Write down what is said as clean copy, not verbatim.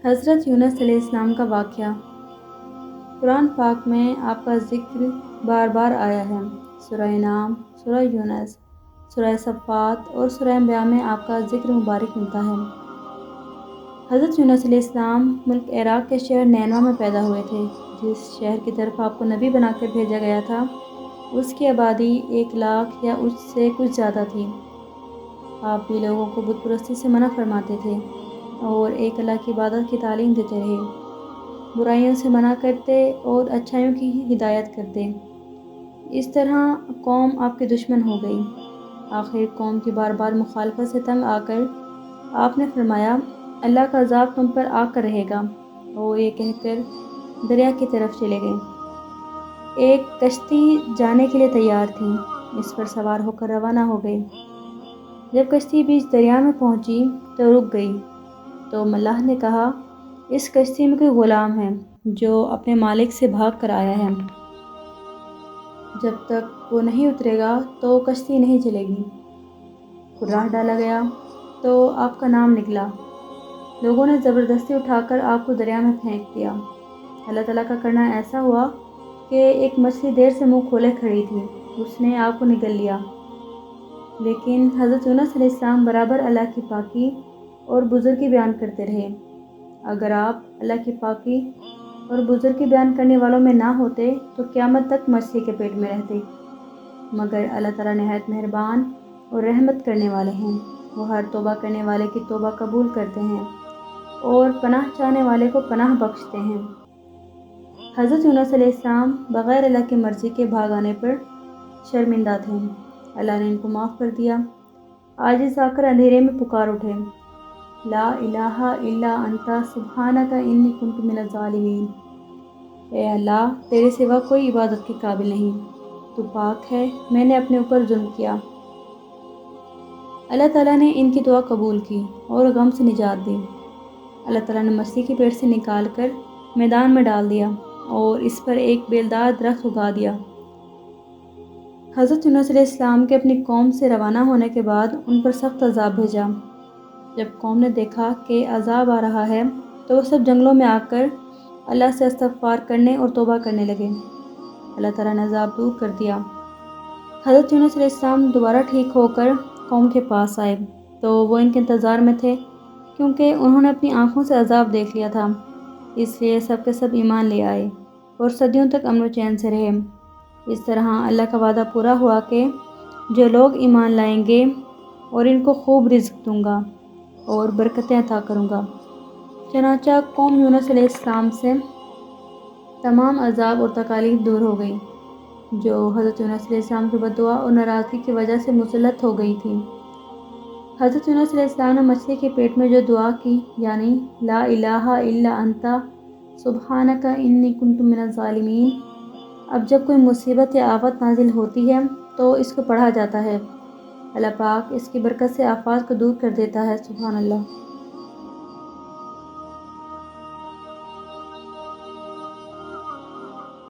حضرت یونس علیہ السلام کا واقعہ۔ قرآن پاک میں آپ کا ذکر بار بار آیا ہے۔ سورہ نام، سورہ یونس، سورہ صفات اور سورہ انبیاء میں آپ کا ذکر مبارک ملتا ہے۔ حضرت یونس علیہ السلام ملک عراق کے شہر نینوا میں پیدا ہوئے تھے۔ جس شہر کی طرف آپ کو نبی بنا کر بھیجا گیا تھا، اس کی آبادی 1,00,000 یا اس سے کچھ زیادہ تھی۔ آپ بھی لوگوں کو بت پرستی سے منع فرماتے تھے اور ایک اللہ کی عبادت کی تعلیم دیتے رہے، برائیوں سے منع کرتے اور اچھائیوں کی ہدایت کرتے۔ اس طرح قوم آپ کی دشمن ہو گئی۔ آخر قوم کی بار بار مخالفت سے تنگ آ کر آپ نے فرمایا، اللہ کا عذاب تم پر آ کر رہے گا، اور یہ کہہ کر دریا کی طرف چلے گئے۔ ایک کشتی جانے کے لیے تیار تھی، اس پر سوار ہو کر روانہ ہو گئے۔ جب کشتی بیچ دریا میں پہنچی تو رک گئی، تو ملاح نے کہا، اس کشتی میں کوئی غلام ہے جو اپنے مالک سے بھاگ کر آیا ہے۔ جب تک وہ نہیں اترے گا تو کشتی نہیں چلے گی۔ راہ ڈالا گیا تو آپ کا نام نکلا۔ لوگوں نے زبردستی اٹھا کر آپ کو دریا میں پھینک دیا۔ اللہ تعالیٰ کا کرنا ایسا ہوا کہ ایک مچھلی دیر سے منہ کھولے کھڑی تھی، اس نے آپ کو نگل لیا۔ لیکن حضرت یونس علیہ السلام برابر اللہ کی پاکی اور بزرگی بیان کرتے رہے۔ اگر آپ اللہ کی پاکی اور بزرگی بیان کرنے والوں میں نہ ہوتے تو قیامت تک مچھلی کے پیٹ میں رہتے۔ مگر اللہ تعالیٰ نہایت مہربان اور رحمت کرنے والے ہیں، وہ ہر توبہ کرنے والے کی توبہ قبول کرتے ہیں اور پناہ چاہنے والے کو پناہ بخشتے ہیں۔ حضرت یونس علیہ السلام بغیر اللہ کی مرضی کے بھاگ آنے پر شرمندہ تھے۔ اللہ نے ان کو معاف کر دیا۔ عاجز آ کر اندھیرے میں پکار اٹھے، لا الہ الا انت سبحانک انی کنت من الظالمین۔ اے اللہ، تیرے سوا کوئی عبادت کے قابل نہیں، تو پاک ہے، میں نے اپنے اوپر ظلم کیا۔ اللہ تعالیٰ نے ان کی دعا قبول کی اور غم سے نجات دی۔ اللہ تعالیٰ نے مچھلی کے پیٹ سے نکال کر میدان میں ڈال دیا اور اس پر ایک بیلدار درخت اگا دیا۔ حضرت یونس علیہ السلام کے اپنی قوم سے روانہ ہونے کے بعد ان پر سخت عذاب بھیجا۔ جب قوم نے دیکھا کہ عذاب آ رہا ہے تو وہ سب جنگلوں میں آ کر اللہ سے استغفار کرنے اور توبہ کرنے لگے۔ اللہ تعالیٰ نے عذاب دور کر دیا۔ حضرت یونس علیہ السلام دوبارہ ٹھیک ہو کر قوم کے پاس آئے تو وہ ان کے انتظار میں تھے، کیونکہ انہوں نے اپنی آنکھوں سے عذاب دیکھ لیا تھا۔ اس لیے سب کے سب ایمان لے آئے اور صدیوں تک امن و چین سے رہے۔ اس طرح اللہ کا وعدہ پورا ہوا کہ جو لوگ ایمان لائیں گے اور ان کو خوب رزق دوں گا اور برکتیں عطا کروں گا۔ چنانچہ قوم یونس علیہ السلام سے تمام عذاب اور تکالیف دور ہو گئی جو حضرت یونس علیہ السلام کی بد دعا اور ناراضگی کی وجہ سے مسلط ہو گئی تھی۔ حضرت یونس علیہ السلام نے مچھلی کے پیٹ میں جو دعا کی، یعنی لا الہ الا انت سبحانک انی کنت من الظالمین، اب جب کوئی مصیبت یا آفت نازل ہوتی ہے تو اس کو پڑھا جاتا ہے، اللہ پاک اس کی برکت سے آفات کو دور کر دیتا ہے۔ سبحان اللہ۔